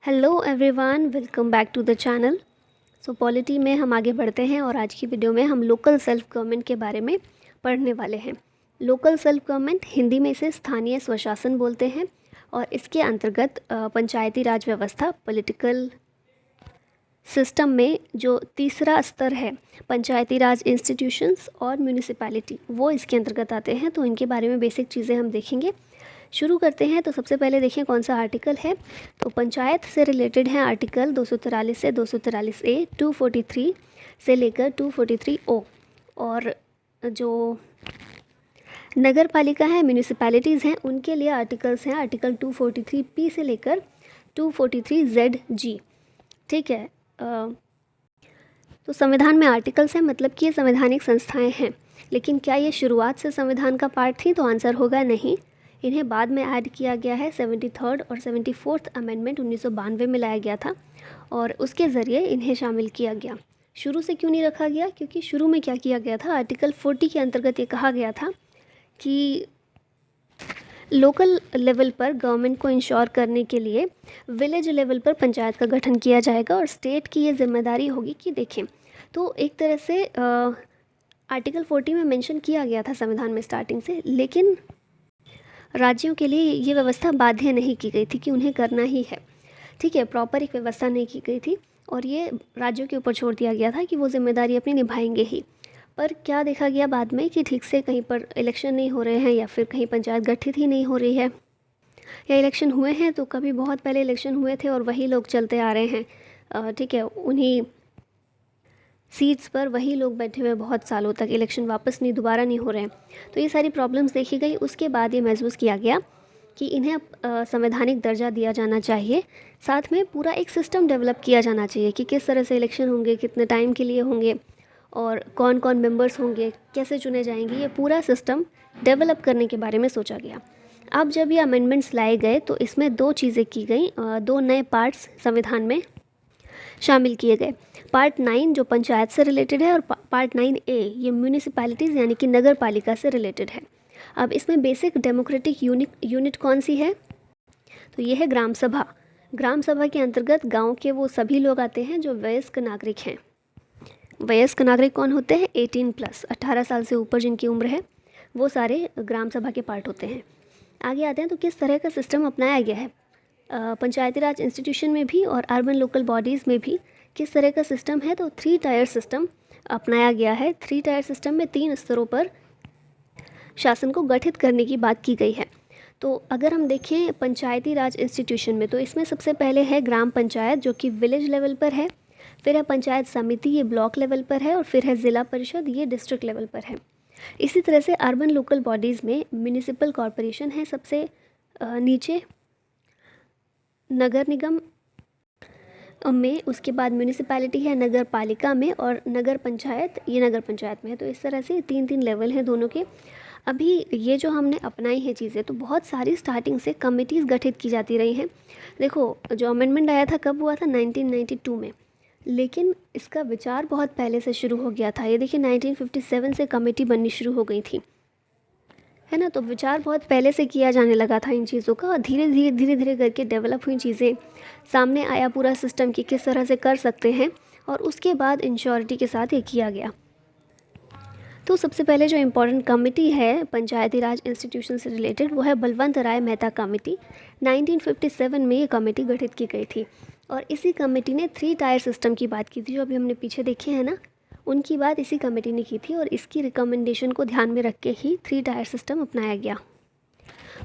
Hello everyone, welcome back to the channel. So polity में हम आगे बढ़ते हैं और आज की वीडियो में हम लोकल सेल्फ गवर्नमेंट के बारे में पढ़ने वाले हैं। लोकल सेल्फ गवर्नमेंट, हिंदी में इसे स्थानीय स्वशासन बोलते हैं और इसके अंतर्गत पंचायती राज व्यवस्था, पॉलिटिकल सिस्टम में जो तीसरा स्तर है, पंचायती राज इंस्टीट्यूशंस और म्यूनिसिपैलिटी, वो इसके अंतर्गत आते हैं। तो इनके बारे में बेसिक चीज़ें हम देखेंगे। शुरू करते हैं। तो सबसे पहले देखिए कौन सा आर्टिकल है। तो पंचायत से रिलेटेड है आर्टिकल 243 से 243 ए, 243 से लेकर 243 ओ। और जो नगर पालिका है, म्यूनिसिपैलिटीज़ हैं, उनके लिए आर्टिकल्स हैं आर्टिकल 243 पी से लेकर 243 जेड जी। ठीक है। तो संविधान में आर्टिकल्स हैं, मतलब कि ये संवैधानिक संस्थाएं हैं। लेकिन क्या ये शुरुआत से संविधान का पार्ट थी? तो आंसर होगा नहीं। इन्हें बाद में ऐड किया गया है। 73rd और 74th अमेंडमेंट 1992 में लाया गया था और उसके ज़रिए इन्हें शामिल किया गया। शुरू से क्यों नहीं रखा गया? क्योंकि शुरू में क्या किया गया था, आर्टिकल 40 के अंतर्गत ये कहा गया था कि लोकल लेवल पर गवर्नमेंट को इंश्योर करने के लिए विलेज लेवल पर पंचायत का गठन किया जाएगा और स्टेट की ये जिम्मेदारी होगी कि देखें। तो एक तरह से आर्टिकल 40 में मेंशन किया गया था संविधान में स्टार्टिंग से, लेकिन राज्यों के लिए ये व्यवस्था बाध्य नहीं की गई थी कि उन्हें करना ही है। ठीक है, प्रॉपर एक व्यवस्था नहीं की गई थी और ये राज्यों के ऊपर छोड़ दिया गया था कि वो जिम्मेदारी अपनी निभाएंगे ही। पर क्या देखा गया बाद में कि ठीक से कहीं पर इलेक्शन नहीं हो रहे हैं या फिर कहीं पंचायत गठित ही नहीं हो रही है, या इलेक्शन हुए हैं तो कभी बहुत पहले इलेक्शन हुए थे और वही लोग चलते आ रहे हैं। ठीक है, उन्हीं सीट्स पर वही लोग बैठे हुए बहुत सालों तक, इलेक्शन वापस नहीं, दोबारा नहीं हो रहे हैं। तो ये सारी प्रॉब्लम्स देखी गई। उसके बाद ये महसूस किया गया कि इन्हें संवैधानिक दर्जा दिया जाना चाहिए। साथ में पूरा एक सिस्टम डेवलप किया जाना चाहिए कि किस तरह से इलेक्शन होंगे, कितने टाइम के लिए होंगे और कौन कौन मेंबर्स होंगे, कैसे चुने जाएंगे। ये पूरा सिस्टम डेवलप करने के बारे में सोचा गया। अब जब ये अमेंडमेंट्स लाए गए तो इसमें दो चीज़ें की गई, दो नए पार्ट्स संविधान में शामिल किए गए। पार्ट 9 जो पंचायत से रिलेटेड है और पार्ट 9A ये म्यूनिसिपैलिटीज़ यानी कि नगर पालिका से रिलेटेड है। अब इसमें बेसिक डेमोक्रेटिक यूनिट कौन सी है? तो ये है ग्राम सभा। ग्राम सभा के अंतर्गत गांव के वो सभी लोग आते हैं जो वयस्क नागरिक हैं। वयस्क नागरिक कौन होते हैं? 18+, 18 साल से ऊपर जिनकी उम्र है, वो सारे ग्राम सभा के पार्ट होते हैं। आगे आते हैं तो किस तरह का सिस्टम अपनाया गया है पंचायती राज इंस्टीट्यूशन में भी और अर्बन लोकल बॉडीज़ में भी किस तरह का सिस्टम है? तो 3 टायर सिस्टम अपनाया गया है। 3 टायर सिस्टम में 3 स्तरों पर शासन को गठित करने की बात की गई है। तो अगर हम देखें पंचायती राज इंस्टीट्यूशन में, तो इसमें सबसे पहले है ग्राम पंचायत जो कि विलेज लेवल पर है, फिर है पंचायत समिति, ये ब्लॉक लेवल पर है, और फिर है ज़िला परिषद, ये डिस्ट्रिक्ट लेवल पर है। इसी तरह से अर्बन लोकल बॉडीज़ में म्यूनिसिपल कॉरपोरेशन है सबसे नीचे, नगर निगम में, उसके बाद म्यूनिसिपैलिटी है नगर पालिका में, और नगर पंचायत ये नगर पंचायत में है। तो इस तरह से 3-3 लेवल हैं दोनों के। अभी ये जो हमने अपनाई है चीज़ें, तो बहुत सारी स्टार्टिंग से कमिटीज़ गठित की जाती रही हैं। देखो, जो अमेंडमेंट आया था कब हुआ था? 1992 में, लेकिन इसका विचार बहुत पहले से शुरू हो गया था। ये देखिए 1957 से कमेटी बननी शुरू हो गई थी, है ना। तो विचार बहुत पहले से किया जाने लगा था इन चीज़ों का, और धीरे धीरे करके डेवलप हुई चीज़ें, सामने आया पूरा सिस्टम कि किस तरह से कर सकते हैं, और उसके बाद इंश्योरिटी के साथ ये किया गया। तो सबसे पहले जो इम्पोर्टेंट कमेटी है पंचायती राज इंस्टीट्यूशन से रिलेटेड, वो है बलवंत राय मेहता कमेटी। 1957 में ये कमेटी गठित की गई थी और इसी कमेटी ने 3 टायर सिस्टम की बात की थी, जो अभी हमने पीछे देखे हैं ना, उनकी बात इसी कमेटी ने की थी और इसकी रिकमेंडेशन को ध्यान में रख के ही 3 टायर सिस्टम अपनाया गया।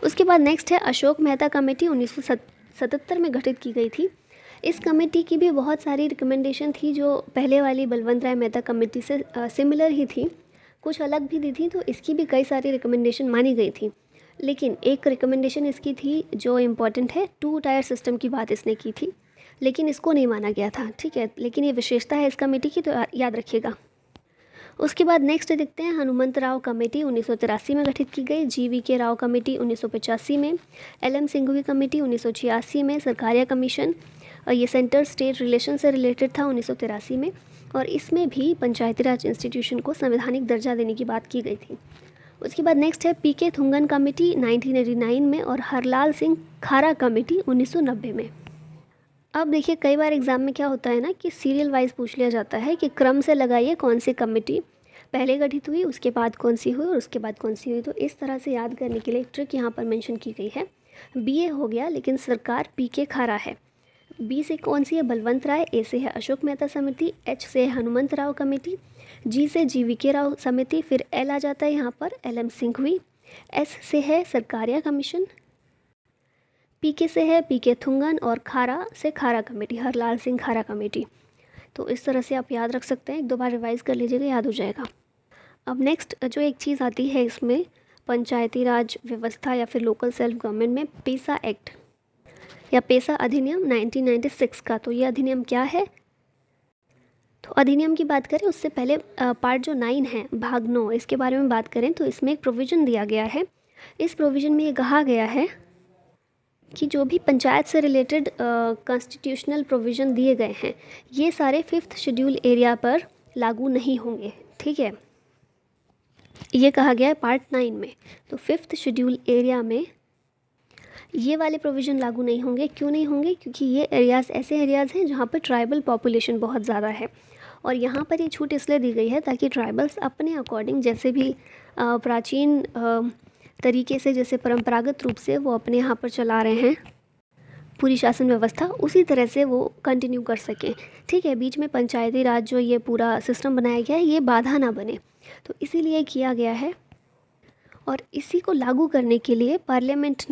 उसके बाद नेक्स्ट है अशोक मेहता कमेटी, 1977 में गठित की गई थी। इस कमेटी की भी बहुत सारी रिकमेंडेशन थी जो पहले वाली बलवंत राय मेहता कमेटी से सिमिलर ही थी, कुछ अलग भी दी थी। तो इसकी भी कई सारी रिकमेंडेशन मानी गई थी, लेकिन एक रिकमेंडेशन इसकी थी जो इम्पॉर्टेंट है, 2 टायर सिस्टम की बात इसने की थी, लेकिन इसको नहीं माना गया था। ठीक है, लेकिन ये विशेषता है इस कमेटी की, तो याद रखिएगा। उसके बाद नेक्स्ट देखते हैं हनुमंत राव कमेटी, 1983 में गठित की गई। GVK राव कमेटी 1985 में, LM सिंघवी कमेटी 1986 में, सरकारिया कमीशन, और ये सेंटर स्टेट रिलेशन से रिलेटेड था 1983 में, और इसमें भी पंचायती राज इंस्टीट्यूशन को संवैधानिक दर्जा देने की बात की गई थी। उसके बाद नेक्स्ट है PK थुंगन कमेटी 1989 में, और हरलाल सिंह खारा कमेटी 1990 में। अब देखिए कई बार एग्ज़ाम में क्या होता है ना कि सीरियल वाइज पूछ लिया जाता है कि क्रम से लगाइए कौन सी कमेटी पहले गठित हुई, उसके बाद कौन सी हुई और उसके बाद कौन सी हुई। तो इस तरह से याद करने के लिए एक ट्रिक यहाँ पर मेंशन की गई है। बीए हो गया, लेकिन सरकार पी के खारा है। बी से कौन सी है? बलवंत राय। ए से है अशोक मेहता समिति। एच से है हनुमंत राव कमेटी। जी से GVK राव समिति। फिर एल आ जाता है यहाँ पर LM सिंघवी। एस से है सरकारिया कमीशन। पीके से है PK थुंगन और खारा से खारा कमेटी, हरलाल सिंह खारा कमेटी। तो इस तरह से आप याद रख सकते हैं, एक दो बार रिवाइज कर लीजिएगा, याद हो जाएगा। अब नेक्स्ट जो एक चीज़ आती है इसमें पंचायती राज व्यवस्था या फिर लोकल सेल्फ गवर्नमेंट में पेसा एक्ट या पेसा अधिनियम 1996 का। तो ये अधिनियम क्या है? तो अधिनियम की बात करें उससे पहले पार्ट जो 9 है, भाग 9, इसके बारे में बात करें तो इसमें एक प्रोविज़न दिया गया है। इस प्रोविज़न में ये कहा गया है कि जो भी पंचायत से रिलेटेड कॉन्स्टिट्यूशनल प्रोविज़न दिए गए हैं ये सारे 5th शेड्यूल एरिया पर लागू नहीं होंगे। ठीक है, ये कहा गया है पार्ट 9 में। तो 5th शेड्यूल एरिया में ये वाले प्रोविज़न लागू नहीं होंगे। क्यों नहीं होंगे? क्योंकि ये एरियाज़ ऐसे एरियाज़ हैं जहाँ पर ट्राइबल पॉपुलेशन बहुत ज़्यादा है, और यहाँ पर ये छूट इसलिए दी गई है ताकि ट्राइबल्स अपने अकॉर्डिंग जैसे भी प्राचीन तरीके से, जैसे परंपरागत रूप से वो अपने यहाँ पर चला रहे हैं पूरी शासन व्यवस्था, उसी तरह से वो कंटिन्यू कर सकें। ठीक है, बीच में पंचायती राज जो ये पूरा सिस्टम बनाया गया है ये बाधा ना बने, तो इसीलिए किया गया है। और इसी को लागू करने के लिए पार्लियामेंट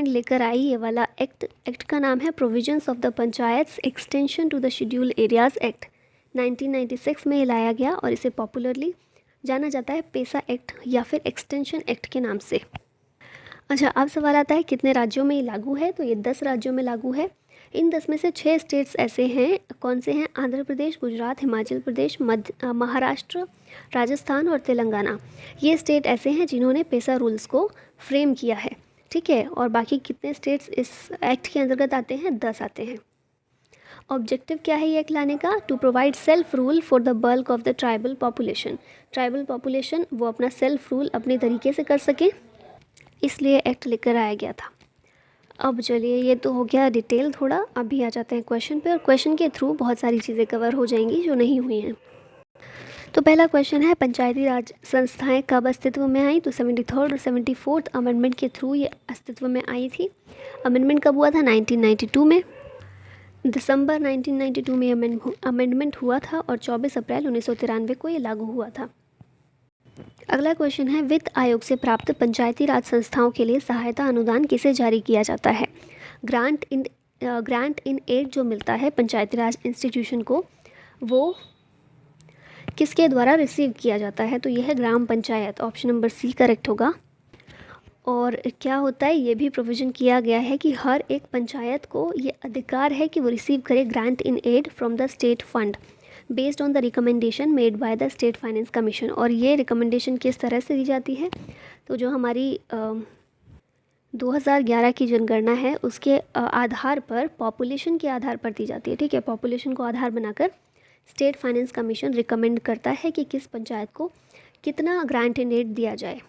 लेकर आई ये वाला एक्ट का नाम है provisions of the panchayats extension to the schedule areas act. 1996 में ये लाया गया और इसे पॉपुलरली जाना जाता है पेसा एक्ट या फिर एक्सटेंशन एक्ट के नाम से। अच्छा, अब सवाल आता है कितने राज्यों में ये लागू है? तो ये 10 राज्यों में लागू है। इन 10 में से 6 स्टेट्स ऐसे हैं। कौन से हैं? आंध्र प्रदेश, गुजरात, हिमाचल प्रदेश, महाराष्ट्र, राजस्थान और तेलंगाना। ये स्टेट ऐसे हैं जिन्होंने पेसा रूल्स को फ्रेम किया है। ठीक है, और बाकी कितने स्टेट्स इस एक्ट के अंतर्गत आते हैं? 10 आते हैं। ऑब्जेक्टिव क्या है ये एक्ट लाने का? To provide self rule for the bulk of the tribal population. Tribal population वो अपना सेल्फ रूल अपने तरीके से कर सकें, इसलिए एक्ट लेकर आया गया था। अब चलिए, ये तो हो गया डिटेल थोड़ा। अभी आ जाते हैं क्वेश्चन पे, और क्वेश्चन के थ्रू बहुत सारी चीज़ें कवर हो जाएंगी जो नहीं हुई हैं। तो पहला क्वेश्चन है पंचायती राज संस्थाएं कब अस्तित्व में आई? तो 73rd और 74th अमेंडमेंट के थ्रू ये अस्तित्व में आई थी। अमेंडमेंट कब हुआ था? 1992 में, दिसंबर 1992 में अमेंडमेंट हुआ था और 24 अप्रैल 1993 को ये लागू हुआ था। अगला क्वेश्चन है वित्त आयोग से प्राप्त पंचायती राज संस्थाओं के लिए सहायता अनुदान किसे जारी किया जाता है? ग्रांट इन एड जो मिलता है पंचायती राज इंस्टीट्यूशन को, वो किसके द्वारा रिसीव किया जाता है? तो यह है gram panchayat. Option number C correct होगा। और क्या होता है, ये भी प्रोविज़न किया गया है कि हर एक पंचायत को ये अधिकार है कि वो रिसीव करे grant in aid from the state fund based on the recommendation made by the state finance commission. और ये रिकमेंडेशन किस तरह से दी जाती है? तो जो हमारी 2011 की जनगणना है उसके आधार पर, पॉपुलेशन के आधार पर दी जाती है। ठीक है, पॉपुलेशन को आधार बनाकर स्टेट फाइनेंस कमीशन रिकमेंड करता है कि किस पंचायत को कितना ग्रांट इन एड दिया जाए।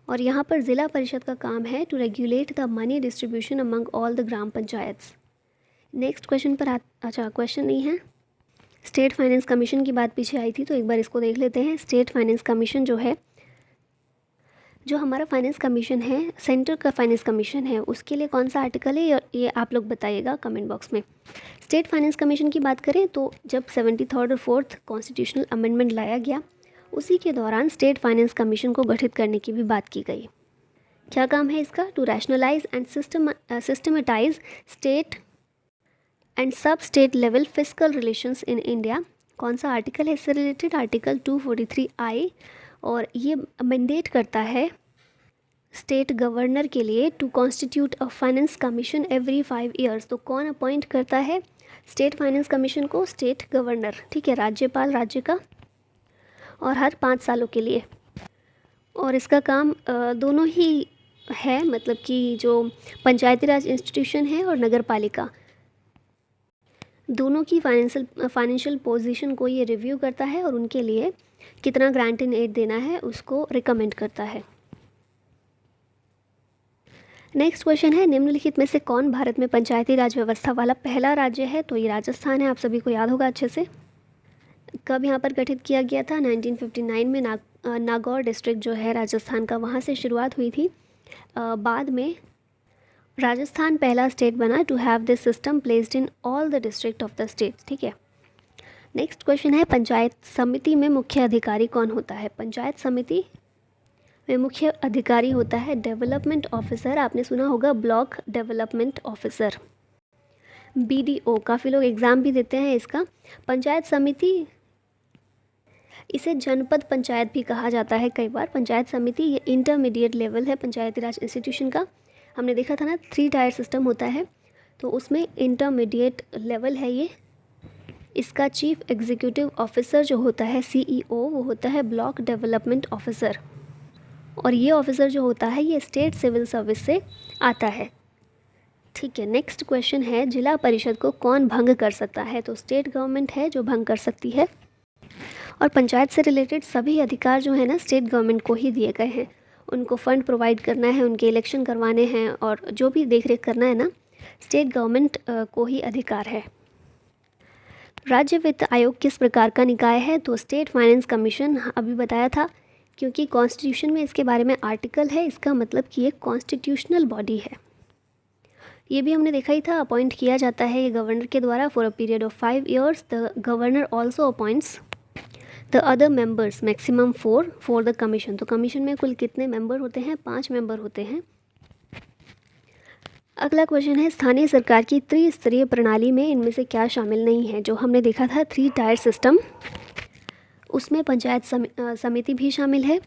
और यहाँ पर ज़िला परिषद का काम है to regulate the money distribution among all the gram panchayats. Next question पर अच्छा, क्वेश्चन नहीं है, स्टेट फाइनेंस कमीशन की बात पीछे आई थी तो एक बार इसको देख लेते हैं। स्टेट फाइनेंस कमीशन जो है, जो हमारा फाइनेंस कमीशन है, सेंटर का फाइनेंस कमीशन है, उसके लिए कौन सा आर्टिकल है ये आप लोग बताइएगा कमेंट बॉक्स में। स्टेट फाइनेंस कमीशन की बात करें तो जब 73rd और 4th कॉन्स्टिट्यूशनल अमेंडमेंट लाया गया उसी के दौरान स्टेट फाइनेंस कमीशन को गठित करने की भी बात की गई। क्या काम है इसका? To rationalise and systematise state and sub state level fiscal relations in India. कौन सा आर्टिकल है इससे रिलेटेड? Article 243I। और ये मैंडेट करता है स्टेट गवर्नर के लिए to constitute a finance commission every 5 years. तो कौन अपॉइंट करता है स्टेट फाइनेंस कमीशन को? State governor. ठीक है, राज्यपाल राज्य का, और हर 5 सालों के लिए। और इसका काम दोनों ही है, मतलब कि जो पंचायती राज इंस्टीट्यूशन है और नगर पालिका दोनों की फाइनेंशियल पोजीशन को ये रिव्यू करता है और उनके लिए कितना ग्रांट इन एड देना है उसको रिकमेंड करता है। नेक्स्ट क्वेश्चन है, निम्नलिखित में से कौन भारत में पंचायती राज व्यवस्था वाला पहला राज्य है? तो ये राजस्थान है, आप सभी को याद होगा अच्छे से। कब यहाँ पर गठित किया गया था? 1959 में नागौर डिस्ट्रिक्ट जो है राजस्थान का, वहाँ से शुरुआत हुई थी। बाद में राजस्थान पहला स्टेट बना to have this system placed in all the district of the state. ठीक है। नेक्स्ट क्वेश्चन है, पंचायत समिति में मुख्य अधिकारी कौन होता है? पंचायत समिति में मुख्य अधिकारी होता है डेवलपमेंट ऑफिसर। आपने सुना होगा ब्लॉक डेवलपमेंट ऑफिसर, BDO। काफ़ी लोग एग्ज़ाम भी देते हैं इसका। पंचायत समिति, इसे जनपद पंचायत भी कहा जाता है कई बार। पंचायत समिति ये इंटरमीडिएट लेवल है पंचायती राज इंस्टीट्यूशन का। हमने देखा था ना 3 टायर सिस्टम होता है, तो उसमें इंटरमीडिएट लेवल है ये। इसका चीफ एग्जीक्यूटिव ऑफिसर जो होता है CEO, वो होता है ब्लॉक डेवलपमेंट ऑफिसर। और ये ऑफिसर जो होता है ये स्टेट सिविल सर्विस से आता है। ठीक है। नेक्स्ट क्वेश्चन है, जिला परिषद को कौन भंग कर सकता है? तो स्टेट गवर्नमेंट है जो भंग कर सकती है। और पंचायत से रिलेटेड सभी अधिकार जो है ना स्टेट गवर्नमेंट को ही दिए गए हैं। उनको फ़ंड प्रोवाइड करना है, उनके इलेक्शन करवाने हैं, और जो भी देख रेख करना है ना, स्टेट गवर्नमेंट को ही अधिकार है। राज्य वित्त आयोग किस प्रकार का निकाय है? तो स्टेट फाइनेंस कमीशन, अभी बताया था, क्योंकि कॉन्स्टिट्यूशन में इसके बारे में आर्टिकल है, इसका मतलब कि एक कॉन्स्टिट्यूशनल बॉडी है। ये भी हमने देखा ही था, अपॉइंट किया जाता है ये गवर्नर के द्वारा for a period of 5 years। The governor also appoints the other members, maximum 4 for the commission. तो कमीशन में कुल कितने मेंबर होते हैं? 5 मेंबर होते हैं। अगला क्वेश्चन है, स्थानीय सरकार की त्रिस्तरीय प्रणाली में इनमें से क्या शामिल नहीं है? जो हमने देखा था 3 टायर सिस्टम, उसमें पंचायत समिति भी शामिल है,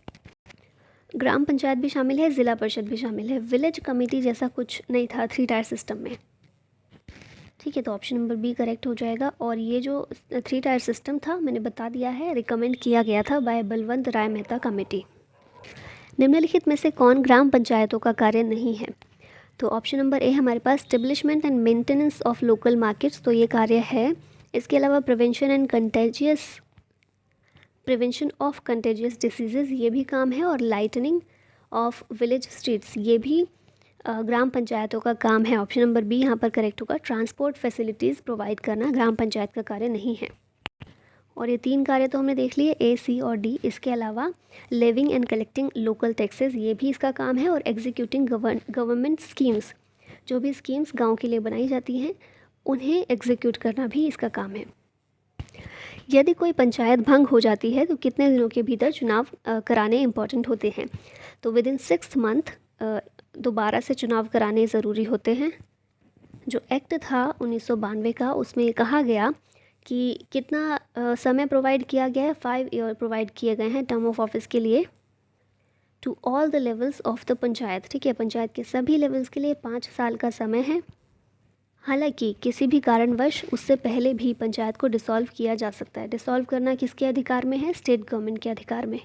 ग्राम पंचायत भी शामिल है, ज़िला परिषद भी शामिल है। विलेज कमेटी जैसा कुछ नहीं था 3 टायर सिस्टम में। ठीक है, तो ऑप्शन नंबर बी करेक्ट हो जाएगा। और ये जो 3 टायर सिस्टम था, मैंने बता दिया है, रिकमेंड किया गया था बाय बलवंत राय मेहता कमेटी। निम्नलिखित में से कौन ग्राम पंचायतों का कार्य नहीं है? तो ऑप्शन नंबर ए हमारे पास establishment and maintenance of local markets, तो ये कार्य है। इसके अलावा प्रिवेंशन ऑफ कंटेजियस डिसीजेज़, ये भी काम है। और लाइटनिंग ऑफ विलेज स्ट्रीट्स, ये भी ग्राम पंचायतों का काम है। ऑप्शन नंबर बी यहाँ पर करेक्ट होगा। ट्रांसपोर्ट फैसिलिटीज़ प्रोवाइड करना ग्राम पंचायत का कार्य नहीं है। और ये 3 कार्य तो हमने देख लिए, A, C और D। इसके अलावा levying and collecting local taxes, ये भी इसका काम है। और एग्जीक्यूटिंग गवर्नमेंट स्कीम्स, जो भी स्कीम्स गांव के लिए बनाई जाती हैं उन्हें एग्जीक्यूट करना भी इसका काम है। यदि कोई पंचायत भंग हो जाती है तो कितने दिनों के भीतर चुनाव कराने इम्पॉर्टेंट होते हैं? तो विदिन 6 मंथ दोबारा से चुनाव कराने ज़रूरी होते हैं। जो एक्ट था 1992 का, उसमें कहा गया कि कितना समय प्रोवाइड किया गया है? 5 ईयर प्रोवाइड किए गए हैं टर्म ऑफ ऑफिस के लिए to all the levels of the panchayat. ठीक है, पंचायत के सभी लेवल्स के लिए 5 साल का समय है। हालांकि किसी भी कारणवश उससे पहले भी पंचायत को डिसॉल्व किया जा सकता है। डिसॉल्व करना किसके अधिकार में है? स्टेट गवर्नमेंट के अधिकार में।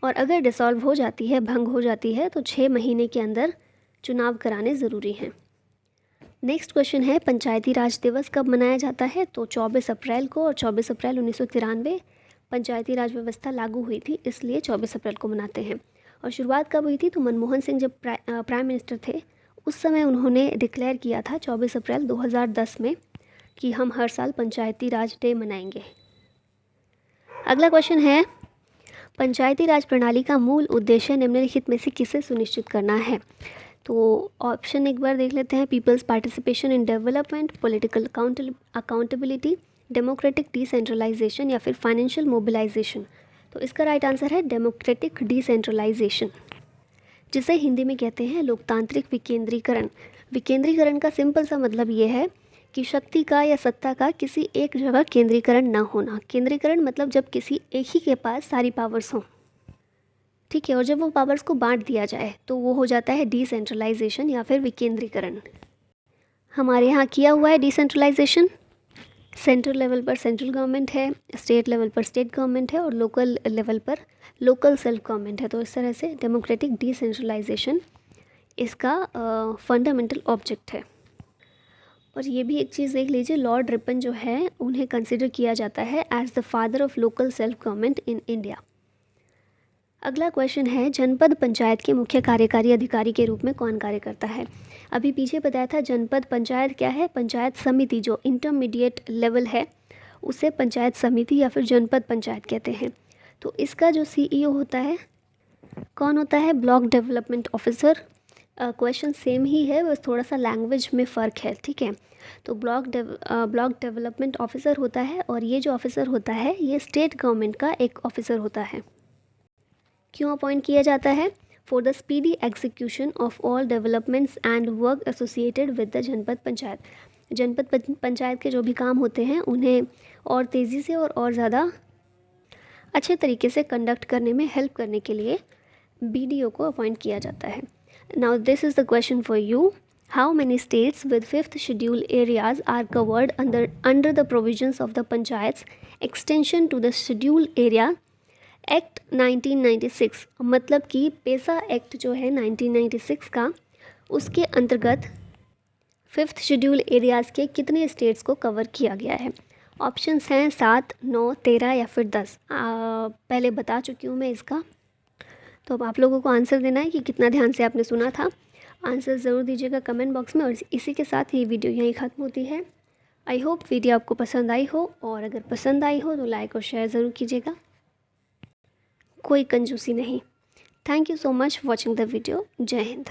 और अगर डिसॉल्व हो जाती है, भंग हो जाती है, तो 6 महीने के अंदर चुनाव कराने ज़रूरी हैं। नेक्स्ट क्वेश्चन है, पंचायती राज दिवस कब मनाया जाता है? तो 24 अप्रैल को। और 24 अप्रैल 1993 पंचायती राज व्यवस्था लागू हुई थी, इसलिए 24 अप्रैल को मनाते हैं। और शुरुआत कब हुई थी? तो मनमोहन सिंह जब प्राइम मिनिस्टर थे, उस समय उन्होंने डिक्लेयर किया था 24 अप्रैल 2010 में कि हम हर साल पंचायती राज डे मनाएंगे। अगला क्वेश्चन है, पंचायती राज प्रणाली का मूल उद्देश्य निम्नलिखित में से किसे सुनिश्चित करना है? तो ऑप्शन एक बार देख लेते हैं। Peoples participation in development, political accountability, democratic decentralisation या फिर फाइनेंशियल मोबिलाइजेशन। तो इसका राइट आंसर है डेमोक्रेटिक डिसेंट्रलाइजेशन, जिसे हिंदी में कहते हैं लोकतांत्रिक विकेंद्रीकरण। विकेंद्रीकरण का सिंपल सा मतलब ये है कि शक्ति का या सत्ता का किसी एक जगह केंद्रीकरण ना होना। केंद्रीकरण मतलब जब किसी एक ही के पास सारी पावर्स हों। ठीक है, और जब वो पावर्स को बांट दिया जाए तो वो हो जाता है डिसेंट्रलाइजेशन या फिर विकेंद्रीकरण। हमारे यहाँ किया हुआ है डिसेंट्रलाइजेशन। सेंट्रल लेवल पर सेंट्रल गवर्नमेंट है, स्टेट लेवल पर स्टेट गवर्नमेंट है, और लोकल लेवल पर लोकल सेल्फ गवर्नमेंट है। तो इस तरह से डेमोक्रेटिक डिसेंट्रलाइजेशन इसका फंडामेंटल ऑब्जेक्ट है। और ये भी एक चीज़ देख लीजिए, लॉर्ड रिपन जो है उन्हें कंसिडर किया जाता है as the father of local self government in India. अगला क्वेश्चन है, जनपद पंचायत के मुख्य कार्यकारी अधिकारी के रूप में कौन कार्य करता है? अभी पीछे बताया था जनपद पंचायत क्या है? पंचायत समिति, जो इंटरमीडिएट लेवल है उसे पंचायत समिति या फिर जनपद पंचायत कहते हैं। तो इसका जो सीईओ होता है कौन होता है? Block development officer. Question same ही है, बस थोड़ा सा लैंग्वेज में फ़र्क है, ठीक है। तो ब्लॉक डेवलपमेंट ऑफिसर होता है, और ये जो ऑफिसर होता है ये स्टेट गवर्नमेंट का एक ऑफिसर होता है। क्यों अपॉइंट किया जाता है? For the speedy execution of all developments and work associated with the जनपद पंचायत। जनपद पंचायत के जो भी काम होते हैं उन्हें और तेज़ी से और ज़्यादा अच्छे तरीके से कंडक्ट करने में हेल्प करने के लिए बीडीओ को अपॉइंट किया जाता है। Now this is the question for you. How many states with 5th schedule areas are covered under the provisions of the panchayats extension to the schedule area act 1996। मतलब कि पेसा एक्ट जो है 1996 का, उसके अंतर्गत 5th शेड्यूल एरियाज़ के कितने states को कवर किया गया है? ऑप्शंस हैं 7, 9, 13 या फिर 10। पहले बता चुकी हूँ मैं इसका, तो अब आप लोगों को आंसर देना है कि कितना ध्यान से आपने सुना था। आंसर ज़रूर दीजिएगा कमेंट बॉक्स में। और इसी के साथ ये वीडियो यहीं ख़त्म होती है। आई होप वीडियो आपको पसंद आई हो, और अगर पसंद आई हो तो लाइक और शेयर ज़रूर कीजिएगा, कोई कंजूसी नहीं। Thank you so much watching the video. जय हिंद।